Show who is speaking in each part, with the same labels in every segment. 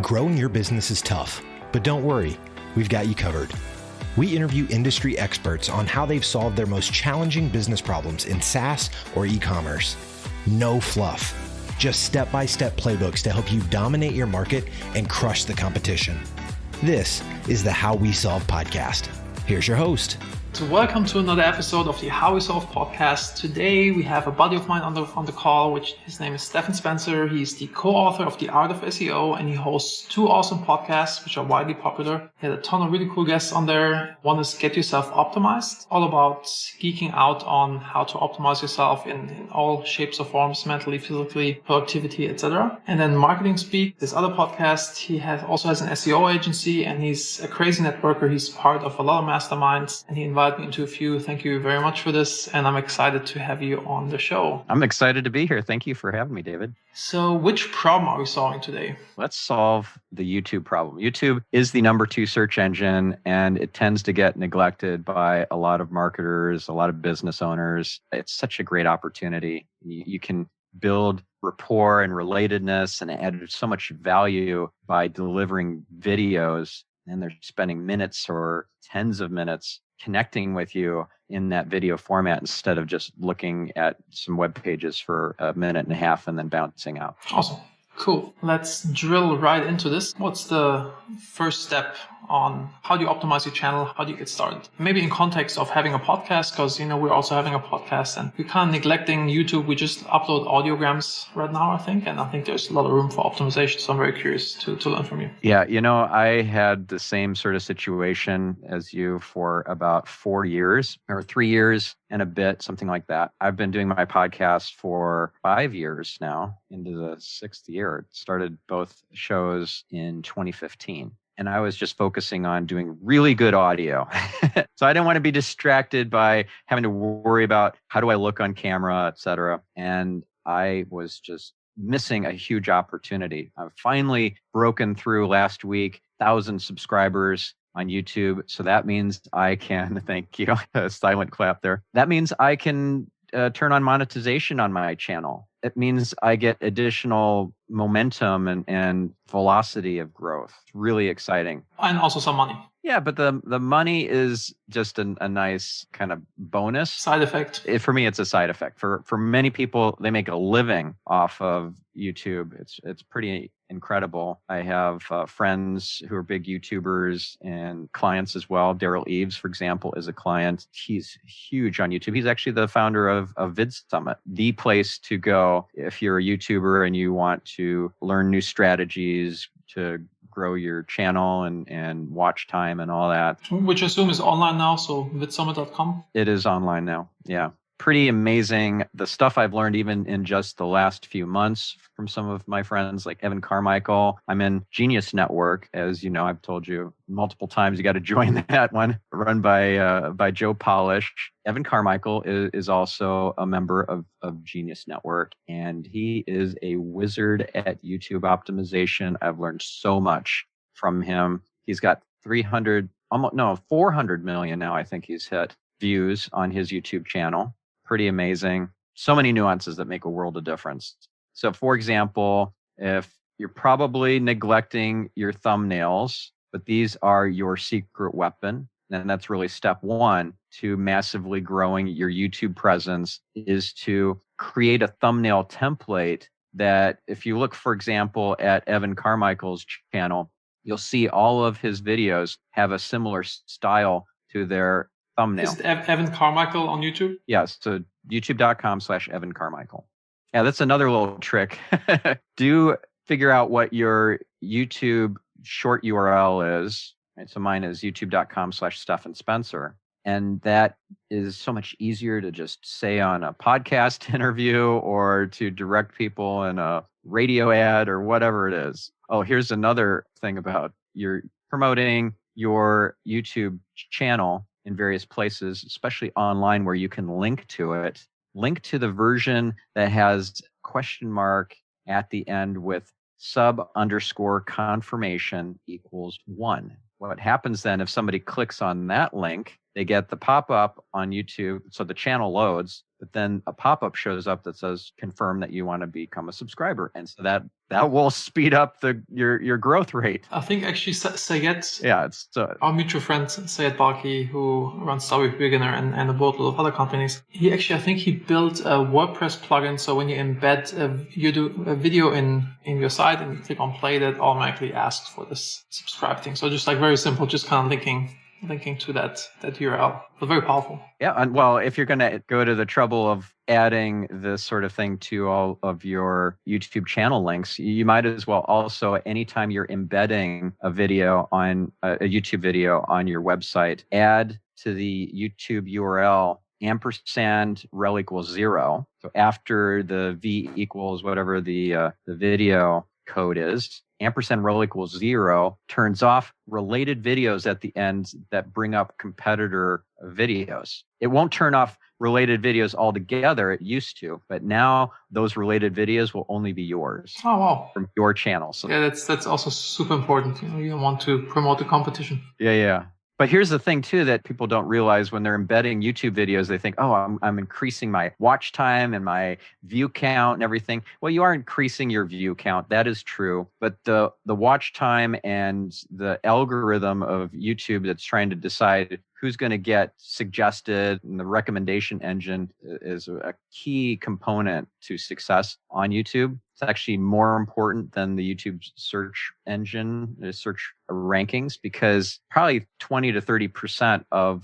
Speaker 1: Growing your business is tough, but don't worry, we've got you covered. We interview industry experts on how they've solved their most challenging business problems in SaaS or e-commerce. No fluff, just step-by-step playbooks to help you dominate your market and crush the competition. This is the How We Solve podcast. Here's your host.
Speaker 2: So welcome to another episode of the How We Solve podcast. Today we have a buddy of mine on the call, which his name is Stephan Spencer. He's the co-author of the Art of SEO, and he hosts two awesome podcasts which are widely popular. He had a ton of really cool guests on there. One is Get Yourself Optimized, all about geeking out on how to optimize yourself in all shapes or forms, mentally, physically, productivity, etc. And then Marketing Speak, this other podcast, he also has an SEO agency, and he's a crazy networker. He's part of a lot of masterminds, and he invited me into a few. Thank you very much for this, and I'm excited to have you on the show.
Speaker 3: I'm excited to be here. Thank you for having me, David.
Speaker 2: So which problem are we solving today?
Speaker 3: Let's solve the YouTube problem. YouTube is the number 2 search engine, and it tends to get neglected by a lot of marketers, a lot of business owners. It's such a great opportunity. You can build rapport and relatedness and add so much value by delivering videos, and they're spending minutes or tens of minutes connecting with you in that video format instead of just looking at some web pages for a minute and a half and then bouncing out.
Speaker 2: Awesome. Cool. Let's drill right into this. What's the first step on how do you optimize your channel? How do you get started? Maybe in context of having a podcast, because, we're also having a podcast and we're kind of neglecting YouTube. We just upload audiograms right now, I think. And I think there's a lot of room for optimization. So I'm very curious to learn from you.
Speaker 3: Yeah. I had the same sort of situation as you for about 4 years or 3 years and a bit, something like that. I've been doing my podcast for 5 years now, into the 6th year. It started both shows in 2015. And I was just focusing on doing really good audio. So I didn't want to be distracted by having to worry about how do I look on camera, et cetera. And I was just missing a huge opportunity. I've finally broken through last week, 1,000 subscribers on YouTube. So that means I can, thank you, a silent clap there. That means I can turn on monetization on my channel. It means I get additional momentum and velocity of growth. It's really exciting.
Speaker 2: And also some money.
Speaker 3: Yeah, but the money is just a nice kind of bonus.
Speaker 2: Side effect.
Speaker 3: For me, it's a side effect. For many people, they make a living off of YouTube. It's pretty incredible. I have friends who are big YouTubers and clients as well. Daryl Eves, for example, is a client. He's huge on YouTube. He's actually the founder of VidSummit, the place to go if you're a YouTuber and you want to learn new strategies to grow your channel and watch time and all that.
Speaker 2: Which I assume is online now, so vidsummit.com?
Speaker 3: It is online now, yeah. Pretty amazing. The stuff I've learned even in just the last few months from some of my friends like Evan Carmichael. I'm in Genius Network. As you know, I've told you multiple times, you got to join that one, run by Joe Polish. Evan Carmichael is also a member of Genius Network, and he is a wizard at YouTube optimization. I've learned so much from him. He's got 400 million now, I think he's hit, views on his YouTube channel. Pretty amazing. So many nuances that make a world of difference. So for example, if you're probably neglecting your thumbnails, but these are your secret weapon, and that's really step 1 to massively growing your YouTube presence, is to create a thumbnail template that if you look, for example, at Evan Carmichael's channel, you'll see all of his videos have a similar style to their thumbnail.
Speaker 2: Is it Evan Carmichael on YouTube?
Speaker 3: Yes. So youtube.com/Evan Carmichael. Yeah, that's another little trick. Do figure out what your YouTube short URL is. Right? So mine is youtube.com/Stephan Spencer. And that is so much easier to just say on a podcast interview or to direct people in a radio ad or whatever it is. Oh, here's another thing about your promoting your YouTube channel in various places, especially online where you can link to it. Link to the version that has question mark at the end with sub_confirmation equals 1. What happens then if somebody clicks on that link, they get the pop-up on YouTube. So the channel loads but then a pop-up shows up that says confirm that you want to become a subscriber, and so that will speed up your growth rate.
Speaker 2: I think actually Sayed,
Speaker 3: it's
Speaker 2: our mutual friend Sayed Balki, who runs Start with Beginner and a boatload of other companies, I think he built a WordPress plugin. So when you embed a video in your site and you click on play, that automatically asks for this subscribe thing. So just like very simple, just kind of linking to that URL, but very powerful.
Speaker 3: Yeah, and well, if you're going to go to the trouble of adding this sort of thing to all of your YouTube channel links, you might as well also, anytime you're embedding a video on a YouTube video on your website, add to the YouTube URL &rel equals 0. So after the V equals whatever the video code is, &rel equals 0 turns off related videos at the end that bring up competitor videos. It won't turn off related videos altogether. It used to, but now those related videos will only be yours.
Speaker 2: Oh, wow.
Speaker 3: From your channel. So
Speaker 2: yeah, that's also super important. You don't want to promote the competition.
Speaker 3: Yeah. But here's the thing too that people don't realize when they're embedding YouTube videos. They think, oh, I'm increasing my watch time and my view count and everything. Well, you are increasing your view count. That is true. But the watch time and the algorithm of YouTube that's trying to decide who's going to get suggested, and the recommendation engine is a key component to success on YouTube. It's actually more important than the YouTube search engine, the search rankings, because probably 20 to 30% of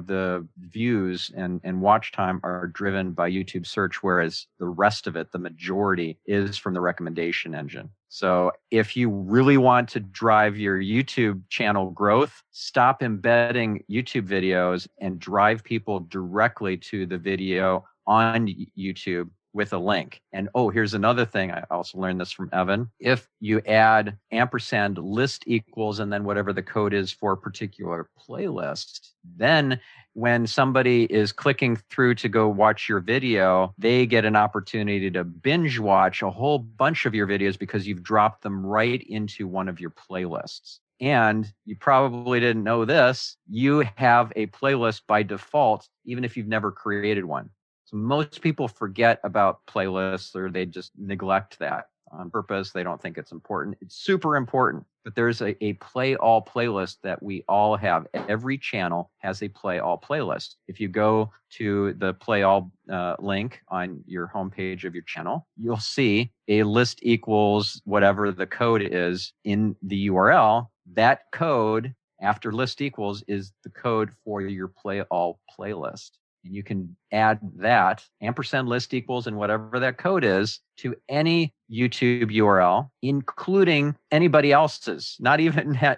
Speaker 3: the views and watch time are driven by YouTube search, whereas the rest of it, the majority, is from the recommendation engine. So if you really want to drive your YouTube channel growth, stop embedding YouTube videos and drive people directly to the video on YouTube with a link. And here's another thing. I also learned this from Evan. If you add ampersand list equals and then whatever the code is for a particular playlist, then when somebody is clicking through to go watch your video, they get an opportunity to binge watch a whole bunch of your videos because you've dropped them right into one of your playlists. And you probably didn't know this, you have a playlist by default, even if you've never created one. So most people forget about playlists, or they just neglect that on purpose. They don't think it's important. It's super important. But there's a play all playlist that we all have. Every channel has a play all playlist. If you go to the play all link on your homepage of your channel, you'll see a list equals whatever the code is in the URL. That code after list equals is the code for your play all playlist. And you can add that ampersand list equals and whatever that code is to any YouTube URL, including anybody else's. It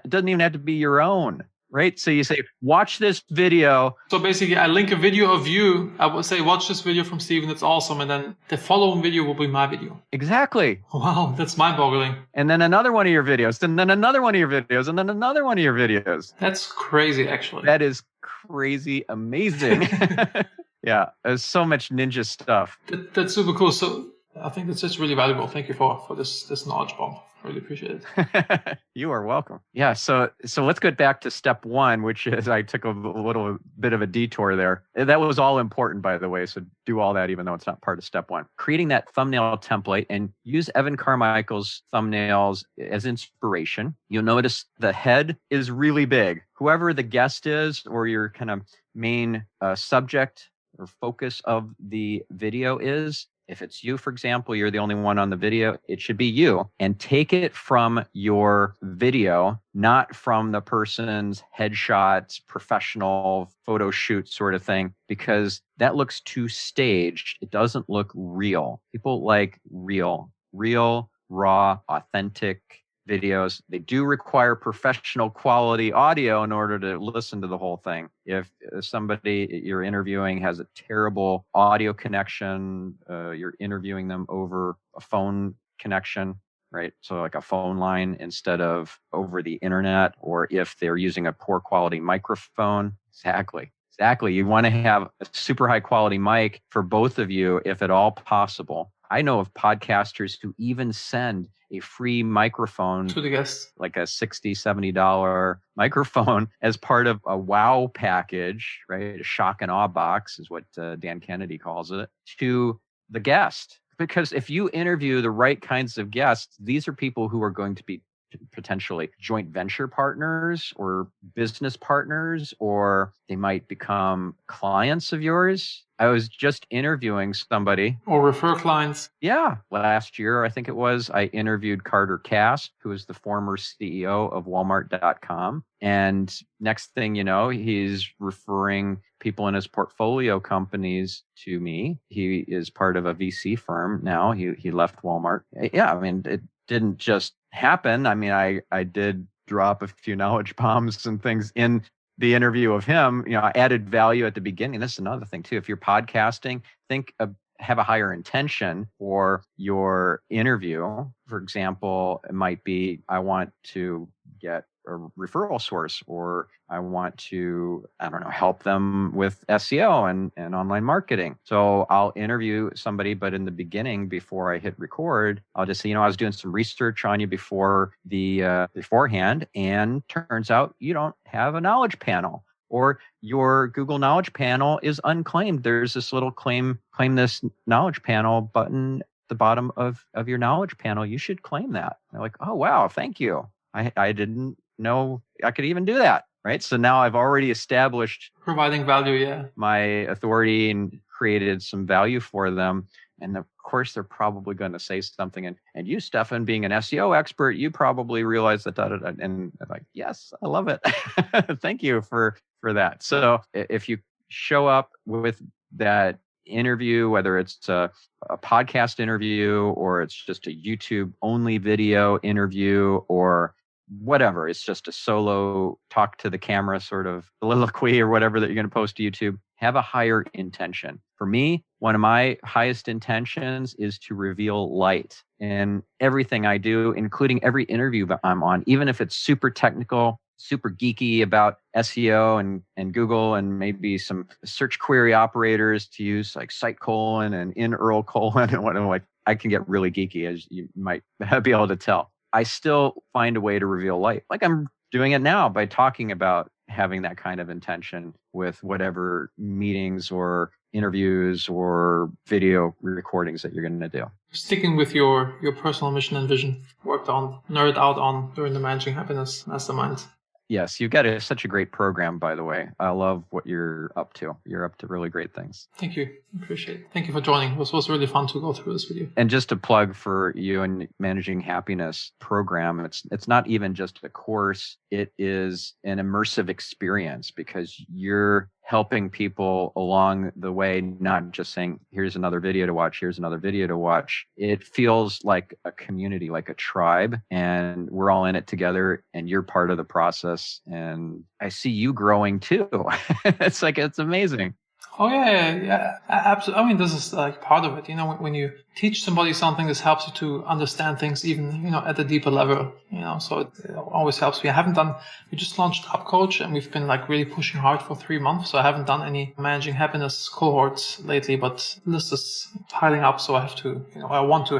Speaker 3: doesn't even have to be your own, right? So you say, watch this video.
Speaker 2: So basically, I link a video of you. I will say, watch this video from Stephen. It's awesome. And then the following video will be my video.
Speaker 3: Exactly.
Speaker 2: Wow, that's mind-boggling.
Speaker 3: And then another one of your videos, and then another one of your videos, and then another one of your videos.
Speaker 2: That's crazy, actually.
Speaker 3: That is crazy amazing. Yeah, there's so much ninja stuff.
Speaker 2: That's super cool. So I think that's just really valuable. Thank you for this knowledge bomb. Really appreciate
Speaker 3: it. You are welcome. Yeah, so let's get back to step one, which is I took a little bit of a detour there. That was all important, by the way, so do all that even though it's not part of step one. Creating that thumbnail template and use Evan Carmichael's thumbnails as inspiration. You'll notice the head is really big. Whoever the guest is or your kind of main subject or focus of the video is, if it's you, for example, you're the only one on the video, it should be you. And take it from your video, not from the person's headshots, professional photo shoot sort of thing, because that looks too staged. It doesn't look real. People like real, raw, authentic videos. They do require professional quality audio in order to listen to the whole thing. If somebody you're interviewing has a terrible audio connection, you're interviewing them over a phone connection, right? So like a phone line instead of over the internet, or if they're using a poor quality microphone. Exactly. You want to have a super high quality mic for both of you, if at all possible. I know of podcasters who even send a free microphone
Speaker 2: to the guests,
Speaker 3: like a $60, $70 microphone as part of a wow package, right? A shock and awe box is what Dan Kennedy calls it, to the guest. Because if you interview the right kinds of guests, these are people who are going to be potentially joint venture partners or business partners, or they might become clients of yours. I was just interviewing somebody.
Speaker 2: or refer clients.
Speaker 3: Yeah. Last year, I think it was, I interviewed Carter Cass, who is the former CEO of Walmart.com. And next thing you know, he's referring people in his portfolio companies to me. He is part of a VC firm now. He left Walmart. Yeah, I mean, it didn't just happen. I mean, I did drop a few knowledge bombs and things in the interview of him. I added value at the beginning. This is another thing too. If you're podcasting, have a higher intention for your interview. For example, it might be, I want to get a referral source, or I want to, help them with SEO and online marketing. So I'll interview somebody, but in the beginning, before I hit record, I'll just say, I was doing some research on you beforehand, and turns out you don't have a knowledge panel, or your Google Knowledge Panel is unclaimed. There's this little claim this knowledge panel button at the bottom of your knowledge panel. You should claim that. They're like, oh, wow, thank you. I didn't know I could even do that, right? So now I've already established
Speaker 2: providing value,
Speaker 3: my authority, and created some value for them. And of course, they're probably going to say something. And you, Stephan, being an SEO expert, you probably realize that. And I'm like, yes, I love it. Thank you for that. So if you show up with that interview, whether it's a podcast interview, or it's just a YouTube only video interview, or whatever, it's just a solo talk to the camera sort of soliloquy or whatever that you're going to post to YouTube, have a higher intention. For me, one of my highest intentions is to reveal light in everything I do, including every interview that I'm on, even if it's super technical, super geeky about SEO and Google, and maybe some search query operators to use, like site colon and in URL colon and whatnot. Like, I can get really geeky, as you might be able to tell. I still find a way to reveal light. Like I'm doing it now by talking about having that kind of intention with whatever meetings or interviews or video recordings that you're going to do.
Speaker 2: Sticking with your personal mission and vision, nerd out on during the Managing Happiness Mastermind.
Speaker 3: Yes, you've got such a great program, by the way. I love what you're up to. You're up to really great things.
Speaker 2: Thank you. Appreciate it. Thank you for joining. It was really fun to go through this with you.
Speaker 3: And just to plug for you and Managing Happiness program, it's not even just a course. It is an immersive experience, because you're helping people along the way, not just saying, here's another video to watch, here's another video to watch. It feels like a community, like a tribe, and we're all in it together, and you're part of the process. And I see you growing too. It's amazing.
Speaker 2: Oh yeah, absolutely. I mean, this is like part of it. When you teach somebody something, this helps you to understand things even, at a deeper level. So it always helps. We just launched Up Coach, and we've been like really pushing hard for 3 months. So I haven't done any Managing Happiness cohorts lately, but list is piling up. So I have to, I want to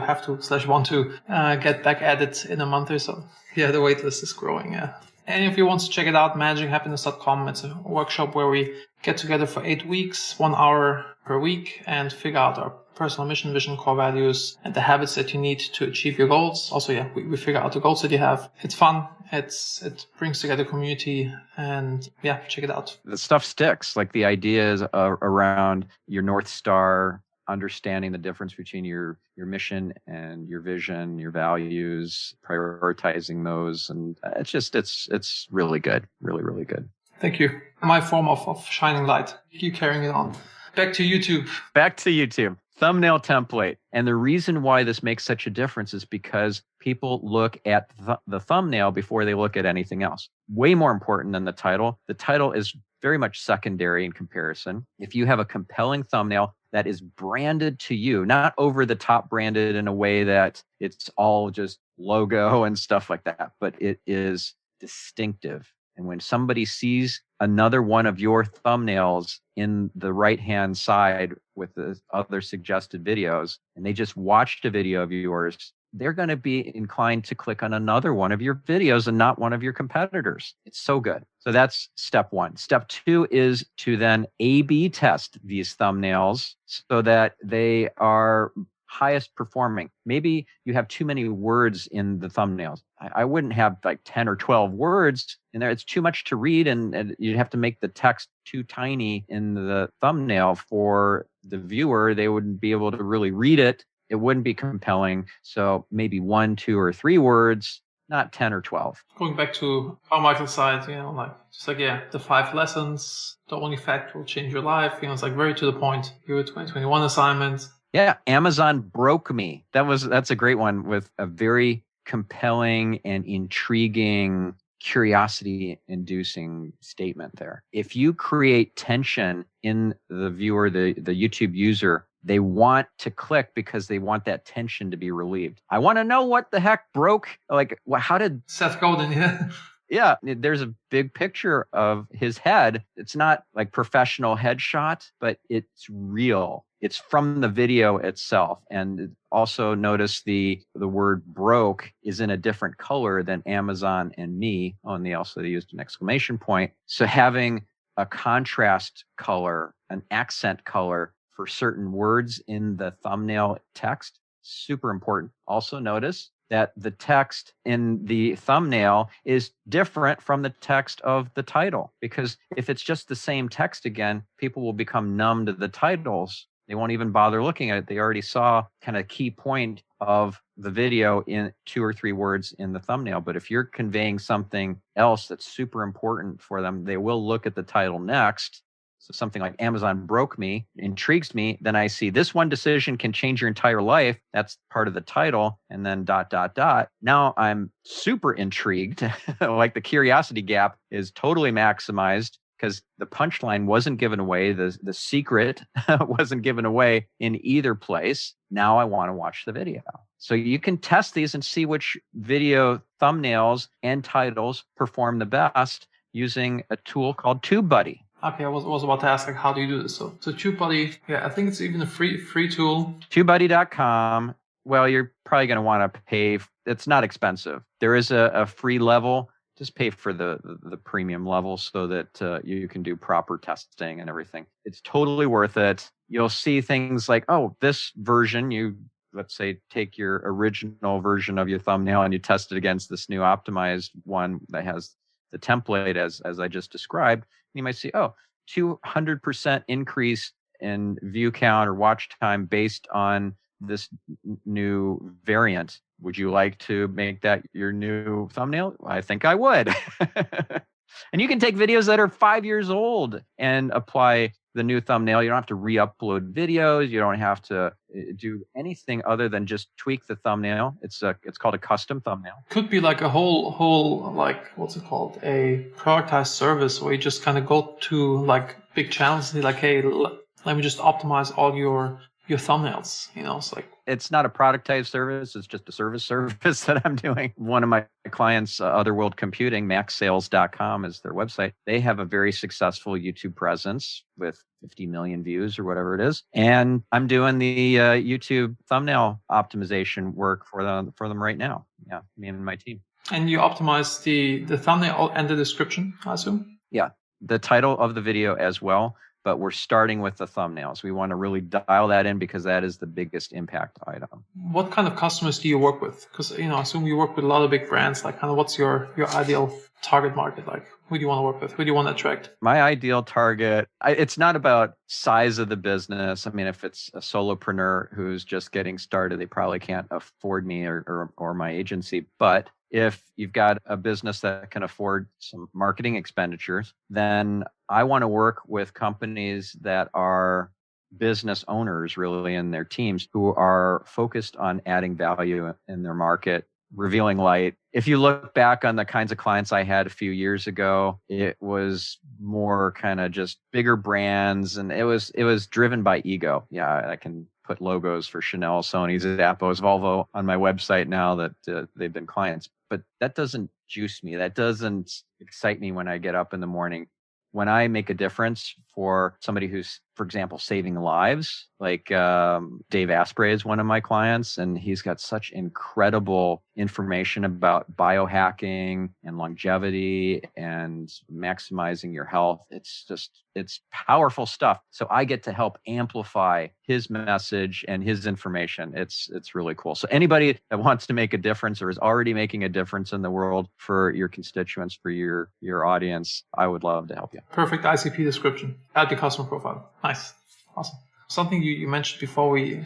Speaker 2: get back at it in a month or so. Yeah, the wait list is growing. Yeah. And if you want to check it out, managinghappiness.com. It's a workshop where we get together for 8 weeks, 1 hour per week, and figure out our personal mission, vision, core values, and the habits that you need to achieve your goals. Also, we figure out the goals that you have. It's fun. It brings together community, and check it out.
Speaker 3: The stuff sticks. Like the ideas around your North Star, understanding the difference between your mission and your vision, your values, prioritizing those. And it's really good. Really, really good.
Speaker 2: Thank you. My form of shining light. Keep carrying it on. Back to YouTube.
Speaker 3: Thumbnail template. And the reason why this makes such a difference is because people look at the thumbnail before they look at anything else. Way more important than the title. The title is very much secondary in comparison. If you have a compelling thumbnail that is branded to you, not over the top branded in a way that it's all just logo and stuff like that, but it is distinctive. And when somebody sees another one of your thumbnails in the right-hand side with the other suggested videos, and they just watched a video of yours, they're going to be inclined to click on another one of your videos and not one of your competitors. It's so good. So that's step one. Step two is to then A/B test these thumbnails so that they are highest performing. Maybe you have too many words in the thumbnails. I wouldn't have like 10 or 12 words in there. It's too much to read, and you'd have to make the text too tiny in the thumbnail for the viewer. They wouldn't be able to really read it. It wouldn't be compelling. So maybe 1, 2, or 3 words, not 10 or 12.
Speaker 2: Going back to Carmichael's side, the 5 lessons, the only fact will change your life. It's like very to the point. Your 2021 assignment.
Speaker 3: Yeah, Amazon broke me. That's a great one with a very compelling and intriguing, curiosity-inducing statement there. If you create tension in the viewer, the YouTube user, they want to click because they want that tension to be relieved. I want to know what the heck broke. Like, how did
Speaker 2: Seth Godin? Yeah.
Speaker 3: Yeah, there's a big picture of his head. It's not like professional headshot, but it's real. It's from the video itself. And also notice the word broke is in a different color than Amazon and me. Oh, and they used an exclamation point. So having a contrast color, an accent color for certain words in the thumbnail text, super important. Also notice that the text in the thumbnail is different from the text of the title. Because if it's just the same text again, people will become numb to the titles. They won't even bother looking at it. They already saw kind of key point of the video in 2 or 3 words in the thumbnail. But if you're conveying something else that's super important for them, they will look at the title next. So something like Amazon broke me, intrigues me. Then I see this one decision can change your entire life. That's part of the title. And then ... Now I'm super intrigued. Like the curiosity gap is totally maximized because the punchline wasn't given away. The secret wasn't given away in either place. Now I want to watch the video. So you can test these and see which video thumbnails and titles perform the best using a tool called TubeBuddy.
Speaker 2: Okay, I was about to ask, how do you do this? So TubeBuddy, I think it's even a free tool.
Speaker 3: TubeBuddy.com. Well, you're probably going to want to pay. It's not expensive. There is a free level. Just pay for the premium level so that you can do proper testing and everything. It's totally worth it. You'll see things like, oh, this version, let's say take your original version of your thumbnail and you test it against this new optimized one that has the template as I just described. You might see, 200% increase in view count or watch time based on this new variant. Would you like to make that your new thumbnail? I think I would. And you can take videos that are 5 years old and apply the new thumbnail. You don't have to re-upload videos. You don't have to do anything other than just tweak the thumbnail. It's called a custom thumbnail.
Speaker 2: Could be like a whole like, what's it called? A productized service where you just kind of go to like big channels and be like, hey, let me just optimize all your thumbnails. It's like,
Speaker 3: it's not a productized service. It's just a service that I'm doing. One of my clients, Otherworld Computing, maxsales.com is their website. They have a very successful YouTube presence with 50 million views or whatever it is. And I'm doing the YouTube thumbnail optimization work for them right now. Yeah, me and my team.
Speaker 2: And you optimize the thumbnail and the description, I assume?
Speaker 3: Yeah, the title of the video as well. But we're starting with the thumbnails. We want to really dial that in because that is the biggest impact item.
Speaker 2: What kind of customers do you work with? Because, I assume you work with a lot of big brands. Like, kind of what's your ideal target market? Like, who do you want to work with? Who do you want to attract?
Speaker 3: My ideal target, it's not about size of the business. I mean, if it's a solopreneur who's just getting started, they probably can't afford me or my agency. But if you've got a business that can afford some marketing expenditures, then I want to work with companies that are business owners really in their teams who are focused on adding value in their market, revealing light. If you look back on the kinds of clients I had a few years ago, it was more kind of just bigger brands, and it was driven by ego. Yeah, I can put logos for Chanel, Sony, Zappos, Volvo on my website now that they've been clients. but that doesn't juice me. That doesn't excite me when I get up in the morning. When I make a difference for somebody who's, for example, saving lives, like Dave Asprey is one of my clients, and he's got such incredible information about biohacking and longevity and maximizing your health. It's powerful stuff. So I get to help amplify his message and his information. It's really cool. So anybody that wants to make a difference or is already making a difference in the world for your constituents, for your audience, I would love to help you.
Speaker 2: Perfect ICP description. Add the customer profile. Nice. Awesome. Something you mentioned before we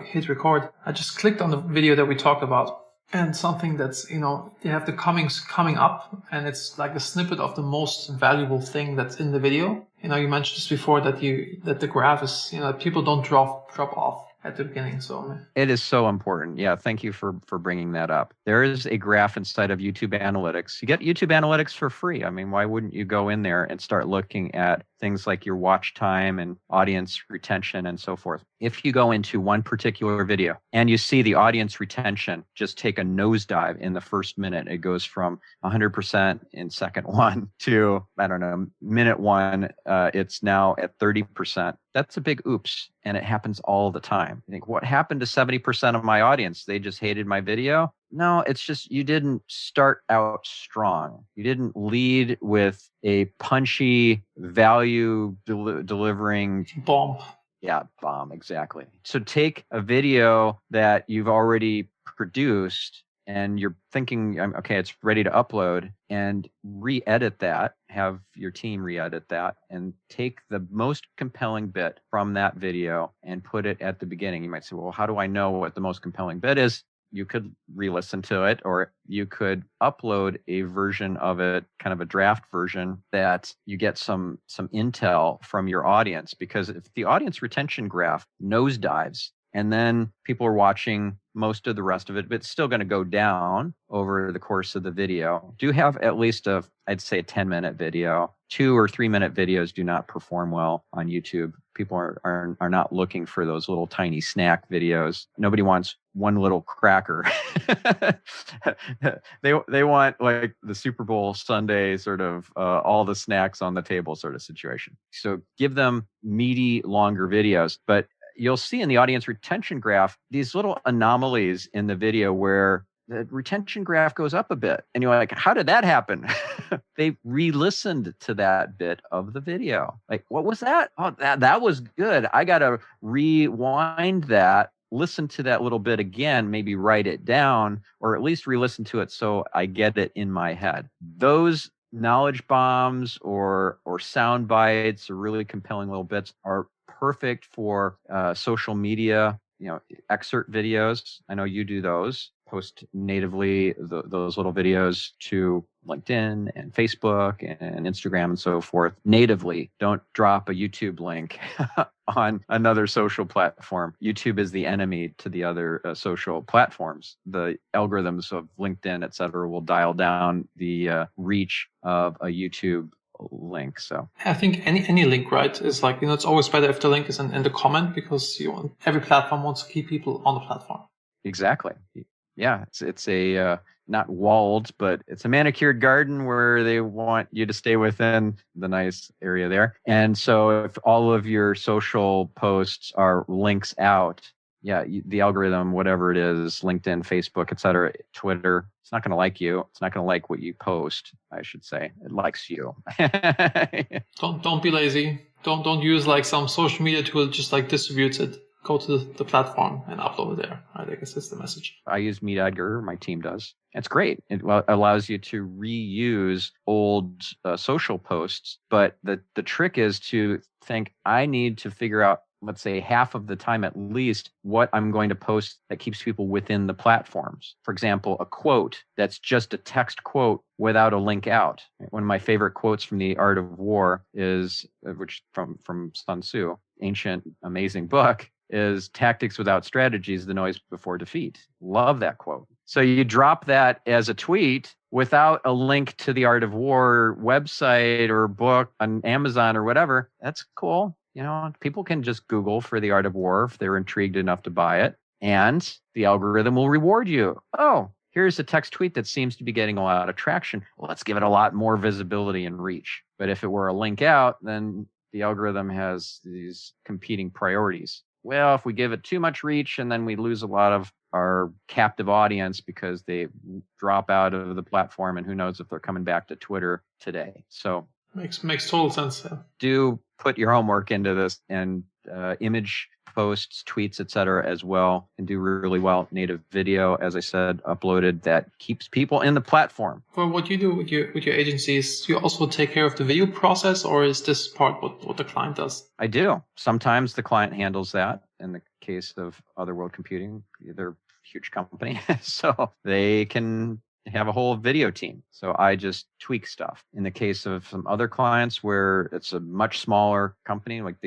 Speaker 2: hit record. I just clicked on the video that we talked about, and something that's, you have the coming up, and it's like a snippet of the most valuable thing that's in the video. You mentioned this before that the graph is, people don't drop off at the beginning. So
Speaker 3: it is so important. Yeah, thank you for bringing that up. There is a graph inside of YouTube Analytics. You get YouTube Analytics for free. I mean, why wouldn't you go in there and start looking at things like your watch time and audience retention and so forth? If you go into one particular video and you see the audience retention just take a nosedive in the first minute, it goes from 100% in second one to, I don't know, minute one, it's now at 30%. That's a big oops. And it happens all the time. You think, what happened to 70% of my audience? They just hated my video? No, it's just you didn't start out strong. You didn't lead with a punchy, value delivering
Speaker 2: bomb.
Speaker 3: Yeah, bomb, exactly. So take a video that you've already produced and you're thinking, okay, it's ready to upload, and re-edit that, have your team re-edit that, and take the most compelling bit from that video and put it at the beginning. You might say, well, how do I know what the most compelling bit is? You could re-listen to it, or you could upload a version of it, kind of a draft version, that you get some intel from your audience. Because if the audience retention graph nosedives and then people are watching most of the rest of it, but it's still going to go down over the course of the video, do have at least I'd say a 10-minute video. 2 or 3 minute videos do not perform well on YouTube. People are not looking for those little tiny snack videos. Nobody wants one little cracker. They want like the Super Bowl Sunday sort of all the snacks on the table sort of situation. So give them meaty, longer videos. But you'll see in the audience retention graph these little anomalies in the video where the retention graph goes up a bit. And you're like, how did that happen? They re-listened to that bit of the video. Like, what was that? Oh, that was good. I got to rewind that, listen to that little bit again, maybe write it down, or at least re-listen to it so I get it in my head. Those knowledge bombs or sound bites or really compelling little bits are perfect for social media, excerpt videos. I know you do those. Post natively those little videos to LinkedIn and Facebook and Instagram and so forth natively. Don't drop a YouTube link on another social platform. YouTube is the enemy to the other social platforms. The algorithms of LinkedIn, et cetera, will dial down the reach of a YouTube link. So
Speaker 2: I think any link, right, is like, it's always better if the link is in the comment, because every platform wants to keep people on the platform.
Speaker 3: Exactly. Yeah, it's a not walled, but it's a manicured garden where they want you to stay within the nice area there. And so if all of your social posts are links out, the algorithm, whatever it is, LinkedIn, Facebook, et cetera, Twitter, it's not going to like you. It's not going to like what you post, I should say. It likes you.
Speaker 2: Don't be lazy. Don't use like some social media tool, just like distributes it. Go to the platform and upload it there. I guess that's the message.
Speaker 3: I use Meet Edgar. My team does. It's great. It allows you to reuse old social posts. But the trick is to think, I need to figure out, let's say half of the time at least, what I'm going to post that keeps people within the platforms. For example, a quote that's just a text quote without a link out. One of my favorite quotes from The Art of War is, which from Sun Tzu, ancient, amazing book, is tactics without strategy is the noise before defeat. Love that quote. So you drop that as a tweet without a link to the Art of War website or book on Amazon or whatever. That's cool. People can just Google for the Art of War if they're intrigued enough to buy it, and the algorithm will reward you. Oh, here's a text tweet that seems to be getting a lot of traction. Well, let's give it a lot more visibility and reach. But if it were a link out, then the algorithm has these competing priorities. Well, if we give it too much reach, and then we lose a lot of our captive audience because they drop out of the platform, and who knows if they're coming back to Twitter today. So
Speaker 2: makes total sense. Yeah.
Speaker 3: Do put your homework into this, and image posts, tweets, etc. as well, and do really well. Native video, as I said, uploaded, that keeps people in the platform.
Speaker 2: For what you do with your agencies, do you also take care of the video process, or is this part what the client does?
Speaker 3: I do. Sometimes the client handles that. In the case of Otherworld Computing, they're a huge company, so they can have a whole video team. So I just tweak stuff. In the case of some other clients where it's a much smaller company, like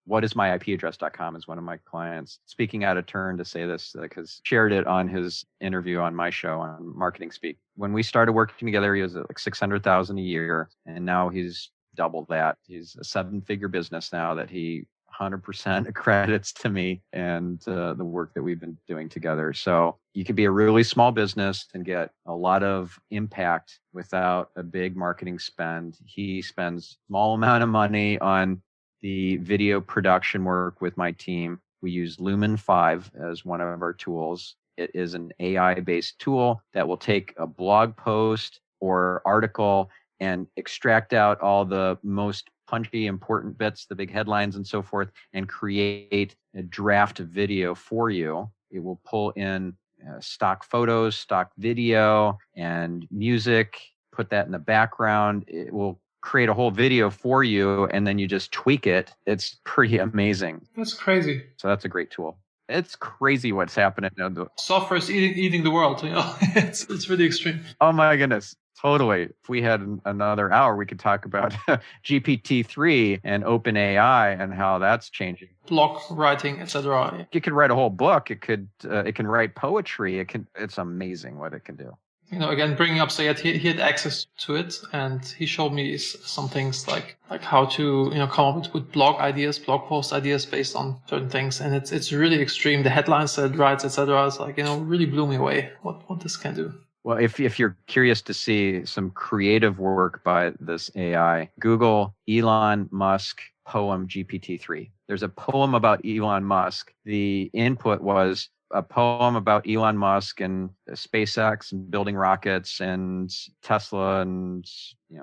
Speaker 3: whatismyipaddress.com is one of my clients. Speaking out of turn to say this, because shared it on his interview on my show on Marketing Speak. When we started working together, he was at like $600,000 a year, and now he's doubled that. He's a 7-figure business now that he 100% accredits to me and the work that we've been doing together. So you could be a really small business and get a lot of impact without a big marketing spend. He spends a small amount of money on the video production work with my team. We use Lumen 5 as one of our tools. It is an AI-based tool that will take a blog post or article and extract out all the most punchy, important bits, the big headlines and so forth, and create a draft video for you. It will pull in stock photos, stock video, and music, put that in the background. It will create a whole video for you, and then you just tweak it. It's pretty amazing.
Speaker 2: That's crazy.
Speaker 3: So that's a great tool. It's crazy what's happening.
Speaker 2: Software is eating the world. It's really extreme.
Speaker 3: Oh my goodness. Totally. If we had another hour, we could talk about GPT-3 and OpenAI and how that's changing.
Speaker 2: Blog writing, etc.
Speaker 3: You could write a whole book. It can write poetry. It's amazing what it can do.
Speaker 2: Again, bringing up Sayed, he had access to it, and he showed me some things like how to come up with blog ideas, blog post ideas based on certain things, and it's really extreme. The headlines that it writes, etc. It's really blew me away what this can do.
Speaker 3: Well, if you're curious to see some creative work by this AI, Google Elon Musk poem GPT-3. There's a poem about Elon Musk. The input was a poem about Elon Musk and SpaceX and building rockets and Tesla and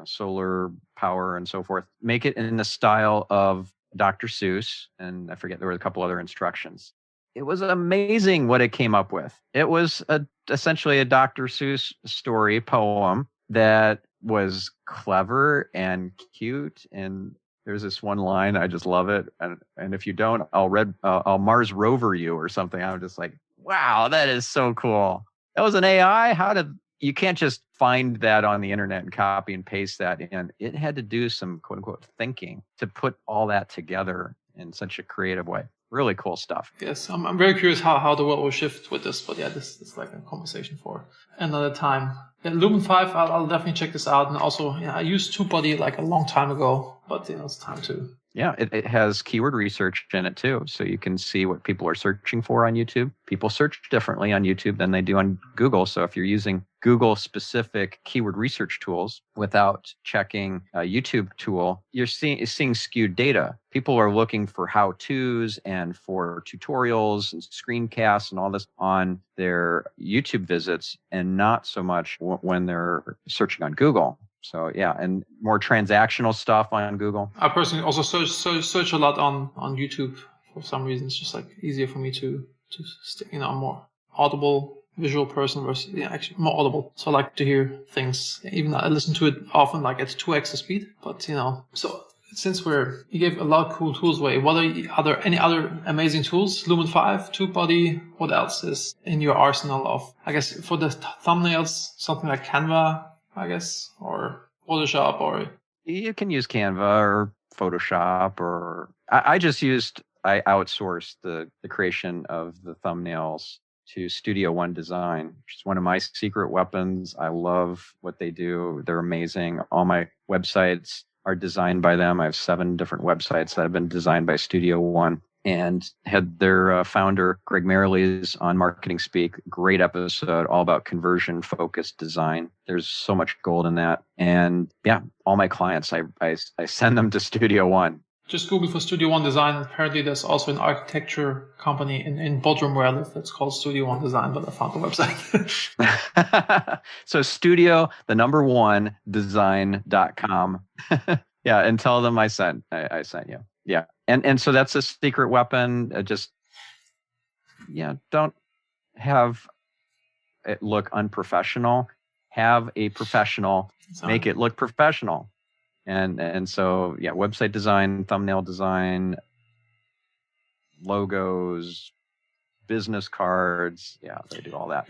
Speaker 3: solar power and so forth. Make it in the style of Dr. Seuss, and I forget, there were a couple other instructions. It was amazing what it came up with. It was essentially a Dr. Seuss story poem that was clever and cute. And there's this one line, I just love it. And if you don't, I'll Mars rover you or something. I'm just like, wow, that is so cool. That was an AI. You can't just find that on the internet and copy and paste that in. It had to do some quote unquote thinking to put all that together in such a creative way. Really cool stuff.
Speaker 2: Yes, I'm very curious how the world will shift with this. But yeah, this is like a conversation for another time. Yeah, Lumen 5, I'll definitely check this out. And also, I used TubeBuddy like a long time ago, but it's time to.
Speaker 3: Yeah, it has keyword research in it too. So you can see what people are searching for on YouTube. People search differently on YouTube than they do on Google. So if you're using Google-specific keyword research tools without checking a YouTube tool, you're seeing skewed data. People are looking for how-tos and for tutorials and screencasts and all this on their YouTube visits, and not so much when they're searching on Google. So yeah, and more transactional stuff on Google.
Speaker 2: I personally also search a lot on YouTube for some reason. It's just like easier for me to I'm a more audible visual person versus actually more audible. So I like to hear things. Even I listen to it often like at 2x the speed. But so since you gave a lot of cool tools away, are there any other amazing tools? Lumen 5, TubeBuddy. What else is in your arsenal of? I guess for the thumbnails, something like Canva, I guess, or Photoshop, or
Speaker 3: you can use Canva or Photoshop, or I outsourced the creation of the thumbnails to Studio One Design, which is one of my secret weapons. I love what they do. They're amazing. All my websites are designed by them. I have 7 different websites that have been designed by Studio One. and had their founder, Greg Merrilees, on Marketing Speak. Great episode, all about conversion-focused design. There's so much gold in that. And yeah, all my clients, I send them to Studio One.
Speaker 2: Just Google for Studio One Design. Apparently, there's also an architecture company in Bodrum where I live that's called Studio One Design, but I found the website.
Speaker 3: So Studio, the number one, design.com. Yeah, and tell them I sent you. Yeah. And so that's a secret weapon. Don't have it look unprofessional. Have a professional make it look professional. And so, yeah, website design, thumbnail design, logos, business cards. Yeah, they do all that.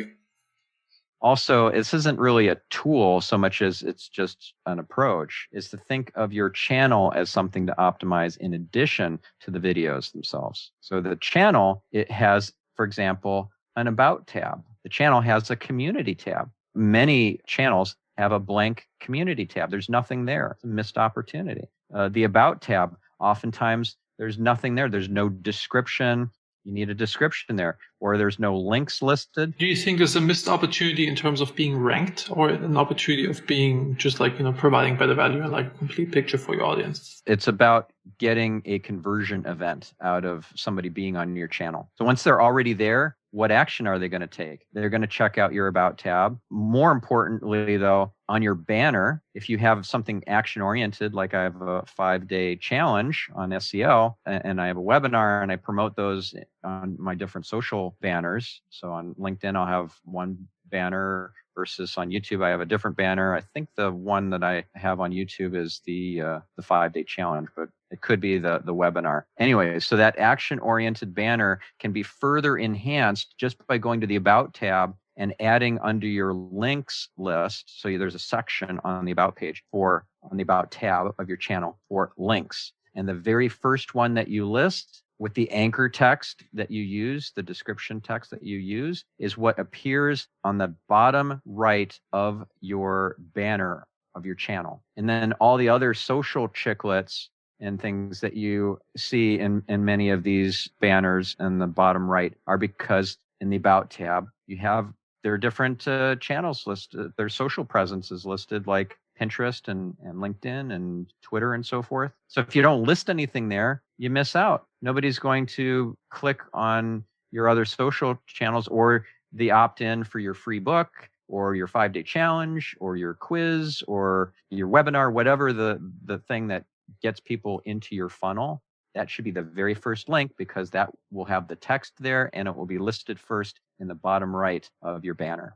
Speaker 3: Also, this isn't really a tool so much as it's just an approach, is to think of your channel as something to optimize in addition to the videos themselves. So the channel, it has, for example, an About tab. The channel has a Community tab. Many channels have a blank Community tab. There's nothing there. It's a missed opportunity. The About tab, oftentimes there's nothing there. There's no description. You need a description there, or there's no links listed.
Speaker 2: Do you think there's a missed opportunity in terms of being ranked, or an opportunity of being just like, providing better value and like a complete picture for your audience?
Speaker 3: It's about getting a conversion event out of somebody being on your channel. So once they're already there, what action are they going to take? They're going to check out your About tab. More importantly, though, on your banner, if you have something action-oriented, like I have a 5-day challenge on SEO, and I have a webinar, and I promote those on my different social banners. So on LinkedIn, I'll have one banner versus on YouTube, I have a different banner. I think the one that I have on YouTube is the 5-day challenge, but it could be the webinar. Anyway, so that action-oriented banner can be further enhanced just by going to the About tab and adding under your links list. So there's a section on the About page on the About tab of your channel for links. And the very first one that you list with the anchor text that you use, the description text that you use, is what appears on the bottom right of your banner of your channel. And then all the other social chiclets and things that you see in many of these banners in the bottom right are because in the About tab, there are different channels listed. Their social presence is listed, like Pinterest and LinkedIn and Twitter and so forth. So if you don't list anything there, you miss out. Nobody's going to click on your other social channels or the opt-in for your free book or your 5-day challenge or your quiz or your webinar, whatever the thing that gets people into your funnel. That should be the very first link, because that will have the text there and it will be listed first in the bottom right of your banner.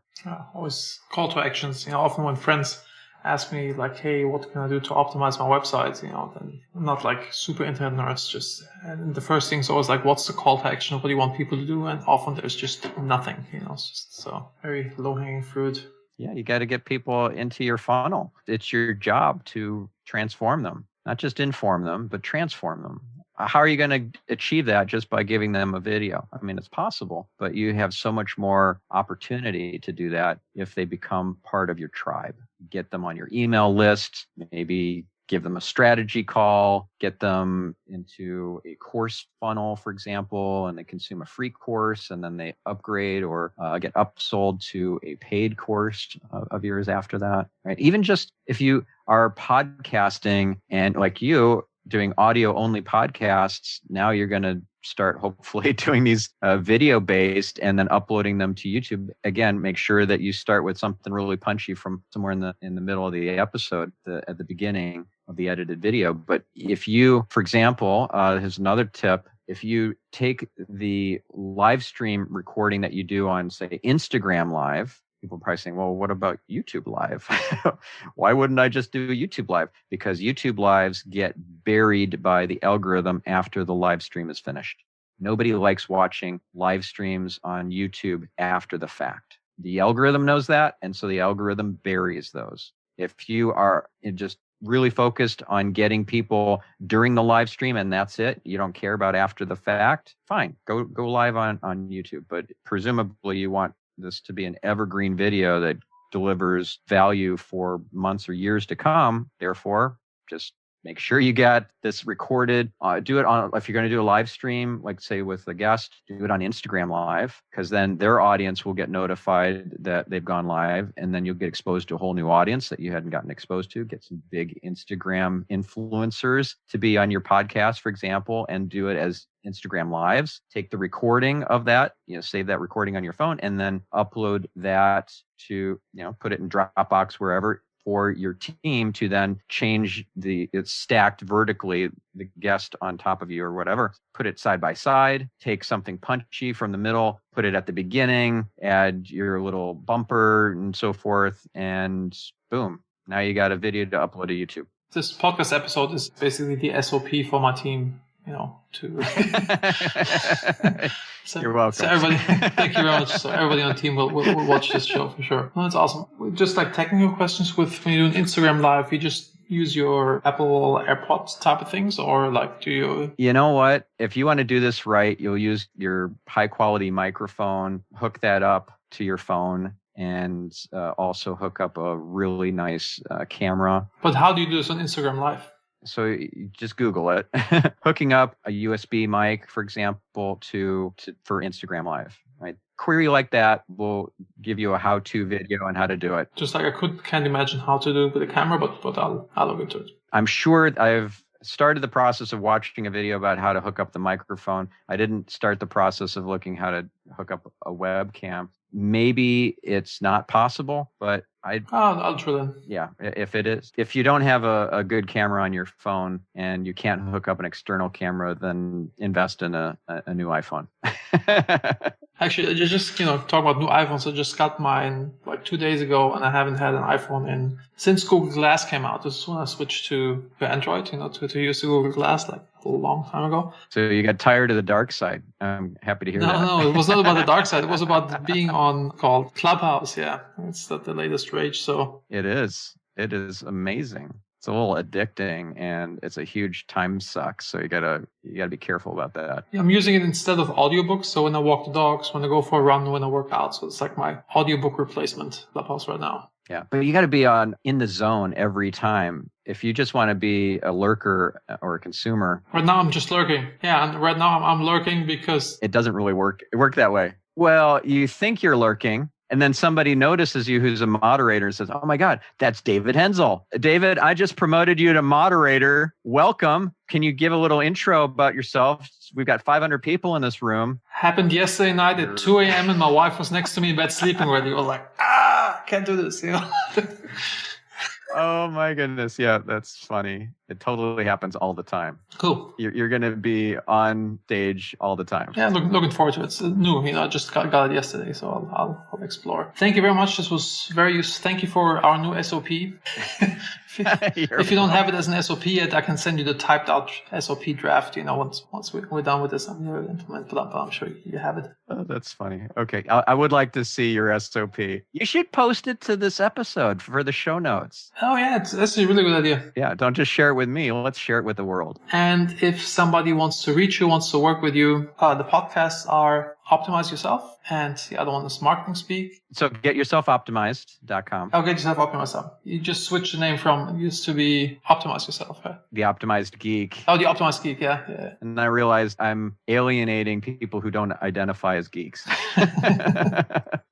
Speaker 2: Always call to actions. Often when friends ask me like, hey, what can I do to optimize my website? Then I'm not like super internet nerds, and the first thing is always like, what's the call to action? What do you want people to do? And often there's just nothing, it's just so very low hanging fruit.
Speaker 3: Yeah, you got to get people into your funnel. It's your job to transform them, not just inform them, but transform them. How are you going to achieve that just by giving them a video? I mean, it's possible, but you have so much more opportunity to do that if they become part of your tribe. Get them on your email list, maybe give them a strategy call, get them into a course funnel, for example, and they consume a free course and then they upgrade or get upsold to a paid course of yours after that, right? Even just if you are podcasting and like you, doing audio only podcasts, now you're going to start hopefully doing these video based and then uploading them to YouTube. Again, make sure that you start with something really punchy from somewhere in the middle of the episode, at the beginning of the edited video. But if you, for example, here's another tip. If you take the live stream recording that you do on, say, Instagram Live, people are probably saying, well, what about YouTube Live? Why wouldn't I just do YouTube Live? Because YouTube Lives get buried by the algorithm after the live stream is finished. Nobody likes watching live streams on YouTube after the fact. The algorithm knows that, and so the algorithm buries those. If you are just really focused on getting people during the live stream and that's it, you don't care about after the fact, fine, go live on YouTube. But presumably you want this to be an evergreen video that delivers value for months or years to come. Therefore, just make sure you got this recorded. Do it on, if you're going to do a live stream, like say with a guest, do it on Instagram Live, because then their audience will get notified that they've gone live, and then you'll get exposed to a whole new audience that you hadn't gotten exposed to. Get some big Instagram influencers to be on your podcast, for example, and do it as Instagram Lives. Take the recording of that, save that recording on your phone, and then upload that to, put it in Dropbox, wherever, for your team to then change it's stacked vertically, the guest on top of you or whatever, put it side by side, take something punchy from the middle, put it at the beginning, add your little bumper and so forth, and boom, now you got a video to upload to YouTube.
Speaker 2: This podcast episode is basically the SOP for my team, to...
Speaker 3: You're welcome.
Speaker 2: So everybody, thank you very much. So everybody on the team will watch this show for sure. Well, that's awesome. Just like technical questions when you're doing Instagram Live, you just use your Apple AirPods type of things, or like do you?
Speaker 3: You know what? If you want to do this right, you'll use your high quality microphone, hook that up to your phone, and also hook up a really nice camera.
Speaker 2: But how do you do this on Instagram Live?
Speaker 3: So you just Google it. Hooking up a USB mic, for example, for Instagram Live. Right? Query like that will give you a how-to video on how to do it.
Speaker 2: Just like can't imagine how to do it with a camera, but I'll look into it.
Speaker 3: I'm sure I've started the process of watching a video about how to hook up the microphone. I didn't start the process of looking how to hook up a webcam. Maybe it's not possible, but
Speaker 2: I'll try then.
Speaker 3: Yeah, if it is. If you don't have a good camera on your phone and you can't hook up an external camera, then invest in a new iPhone.
Speaker 2: Actually, just talk about new iPhones. I just got mine like 2 days ago, and I haven't had an iPhone since Google Glass came out. This is when I switched to Android, to use the Google Glass like a long time ago.
Speaker 3: So you got tired of the dark side. I'm happy to hear that.
Speaker 2: No, it was not about the dark side. It was about being called Clubhouse. Yeah, it's the latest rage. So
Speaker 3: it is. It is amazing. It's a little addicting, and it's a huge time suck. So you gotta be careful about that.
Speaker 2: Yeah, I'm using it instead of audiobooks. So when I walk the dogs, when I go for a run, when I work out, so it's like my audiobook replacement, Clubhouse right now.
Speaker 3: Yeah, but you got to be in the zone every time. If you just want to be a lurker or a consumer.
Speaker 2: Right now, I'm just lurking. Yeah, and right now I'm lurking because
Speaker 3: it doesn't really work that way. Well, you think you're lurking, and then somebody notices you who's a moderator and says, "Oh my God, that's David Hensel. David, I just promoted you to moderator. Welcome. Can you give a little intro about yourself? We've got 500 people in this room."
Speaker 2: Happened yesterday night at 2 a.m. and my wife was next to me in bed sleeping already. I was like, can't do this,
Speaker 3: Oh my goodness. Yeah, that's funny. It totally happens all the time.
Speaker 2: Cool.
Speaker 3: You're going to be on stage all the time.
Speaker 2: Yeah, looking forward to it. It's new. I just got it yesterday, so I'll explore. Thank you very much. This was very useful. Thank you for our new SOP. If you don't have it as an SOP yet, I can send you the typed out SOP draft. Once we're done with this, I'm going to implement it, but I'm sure you have it.
Speaker 3: Oh, that's funny. Okay, I would like to see your SOP. You should post it to this episode for the show notes.
Speaker 2: Oh yeah, that's a really good idea.
Speaker 3: Yeah, don't just share it with me. Let's share it with the world.
Speaker 2: And if somebody wants to reach you, wants to work with you, the podcasts are Optimize Yourself, and the other one is Marketing Speak.
Speaker 3: So getyourselfoptimized.com.
Speaker 2: Oh, Get Yourself Optimized. You just switched the name from, it used to be Optimize Yourself, right?
Speaker 3: The Optimized Geek.
Speaker 2: Oh, the Optimized Geek, yeah.
Speaker 3: And I realized I'm alienating people who don't identify as geeks.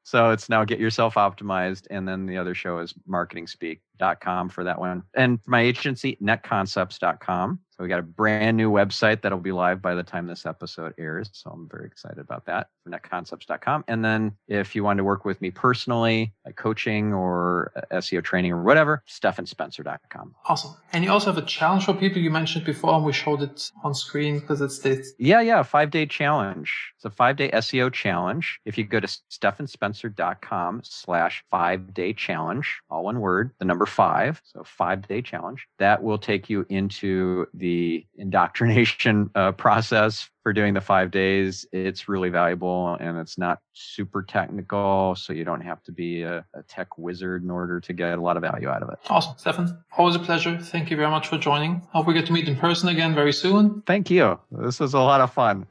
Speaker 3: So it's now Get Yourself Optimized, and then the other show is marketingspeak.com for that one. And my agency, netconcepts.com. So we got a brand new website that'll be live by the time this episode airs. So I'm very excited about that, for netconcepts.com. And then if you want to work with me personally, like coaching or SEO training or whatever, stephanspencer.com.
Speaker 2: Awesome. And you also have a challenge for people you mentioned before, and we showed it on screen because it's this.
Speaker 3: Yeah, 5-day challenge. It's a 5-day SEO challenge. If you go to stephanspencer.com/5-day challenge, all one word, the number 5, so 5-day challenge, that will take you into the indoctrination process for doing the 5 days. It's really valuable, and it's not super technical, so you don't have to be a tech wizard in order to get a lot of value out of it.
Speaker 2: Awesome. Stephan, always a pleasure. Thank you very much for joining. Hope we get to meet in person again very soon.
Speaker 3: Thank you. This was a lot of fun.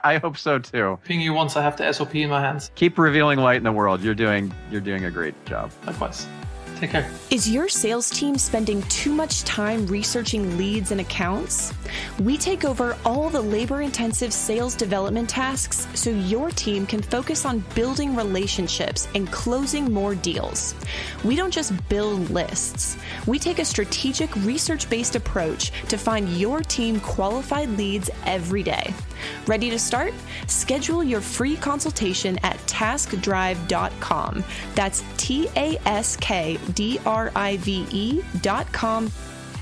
Speaker 3: I hope so too.
Speaker 2: Ping you once I have the SOP in my hands.
Speaker 3: Keep revealing light in the world. You're doing a great job.
Speaker 2: Likewise. Take care.
Speaker 4: Is your sales team spending too much time researching leads and accounts? We take over all the labor-intensive sales development tasks so your team can focus on building relationships and closing more deals. We don't just build lists. We take a strategic research-based approach to find your team qualified leads every day. Ready to start? Schedule your free consultation at taskdrive.com. That's taskdrive.com.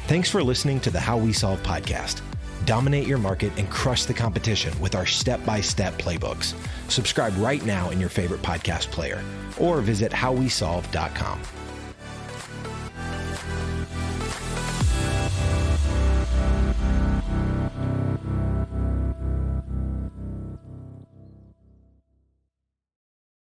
Speaker 1: Thanks for listening to the How We Solve podcast. Dominate your market and crush the competition with our step-by-step playbooks. Subscribe right now in your favorite podcast player or visit howwesolve.com.